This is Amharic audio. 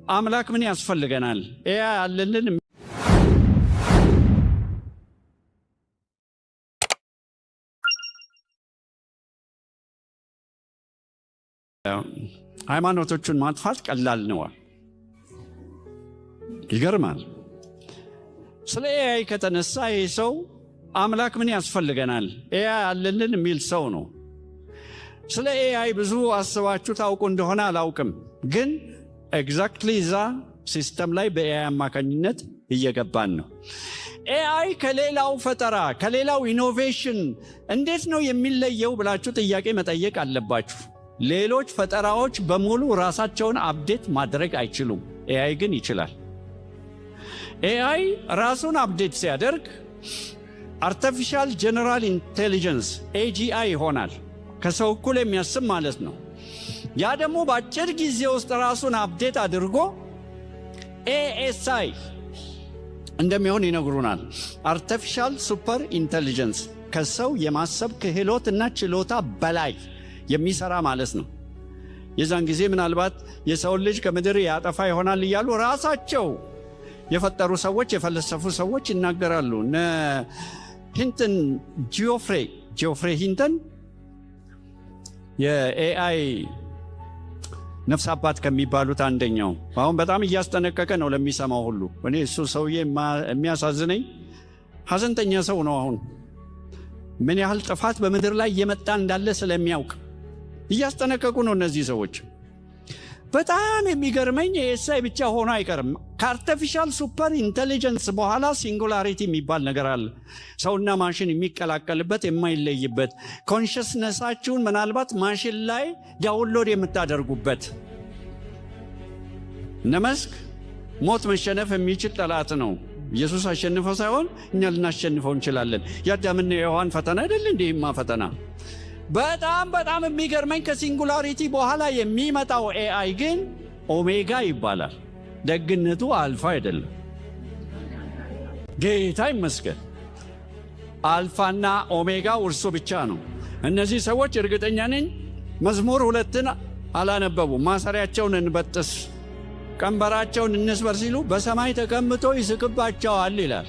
አምላክ ምን ያስፈልገናል? ኤአይ አለልን? ሃይማኖቶቹን ማጥፋት ቀላል ነው። ይገርማል። ስለ ኤአይ ከተነሳ ይህ ሰው አምላክ ምን ያስፈልገናል? ኤአይ አለልን የሚል ሰው ነው። ስለ ኤአይ ብዙ አስባችሁ ታውቁ እንደሆነ አላውቅም፣ ግን ኤግዛክትሊ እዛ ሲስተም ላይ በኤአይ አማካኝነት እየገባን ነው። ኤአይ ከሌላው ፈጠራ ከሌላው ኢኖቬሽን እንዴት ነው የሚለየው ብላችሁ ጥያቄ መጠየቅ አለባችሁ። ሌሎች ፈጠራዎች በሙሉ ራሳቸውን አፕዴት ማድረግ አይችሉም፣ ኤአይ ግን ይችላል። ኤአይ ራሱን አፕዴት ሲያደርግ አርቲፊሻል ጀነራል ኢንቴሊጀንስ ኤጂአይ ይሆናል፣ ከሰው እኩል የሚያስብ ማለት ነው። ያ ደግሞ በአጭር ጊዜ ውስጥ ራሱን አፕዴት አድርጎ ኤኤስአይ እንደሚሆን ይነግሩናል። አርቲፊሻል ሱፐር ኢንቴሊጀንስ፣ ከሰው የማሰብ ክህሎትና ችሎታ በላይ የሚሰራ ማለት ነው። የዛን ጊዜ ምናልባት የሰውን ልጅ ከምድር ያጠፋ ይሆናል እያሉ ራሳቸው የፈጠሩ ሰዎች የፈለሰፉ ሰዎች ይናገራሉ። ሂንተን ጂኦፍሬ ሂንተን የኤአይ ነፍስ አባት ከሚባሉት አንደኛው አሁን በጣም እያስጠነቀቀ ነው ለሚሰማው ሁሉ። እኔ እሱ ሰውዬ የሚያሳዝነኝ ሐዘንተኛ ሰው ነው። አሁን ምን ያህል ጥፋት በምድር ላይ እየመጣ እንዳለ ስለሚያውቅ እያስጠነቀቁ ነው እነዚህ ሰዎች። በጣም የሚገርመኝ ኤአይ ብቻ ሆኖ አይቀርም። ከአርቲፊሻል ሱፐር ኢንቴሊጀንስ በኋላ ሲንጉላሪቲ የሚባል ነገር አለ። ሰውና ማሽን የሚቀላቀልበት የማይለይበት፣ ኮንሽስነሳችሁን ምናልባት ማሽን ላይ ዳውንሎድ የምታደርጉበት። እነመስክ ሞት መሸነፍ የሚችል ጠላት ነው። ኢየሱስ አሸንፈው ሳይሆን እኛ ልናሸንፈው እንችላለን። የአዳምና የሔዋን ፈተና አይደል እንዲህማ ፈተና። በጣም የሚገርመኝ ከሲንጉላሪቲ በኋላ የሚመጣው ኤአይ ግን ኦሜጋ ይባላል። ደግነቱ አልፋ አይደለም። ጌታ ይመስገን። አልፋና ኦሜጋ እርሱ ብቻ ነው። እነዚህ ሰዎች እርግጠኛ ነኝ መዝሙር 2ን አላነበቡም። ማሰሪያቸውን እንበጥስ ቀንበራቸውን እንስበር ሲሉ በሰማይ ተቀምጦ ይስቅባቸዋል ይላል።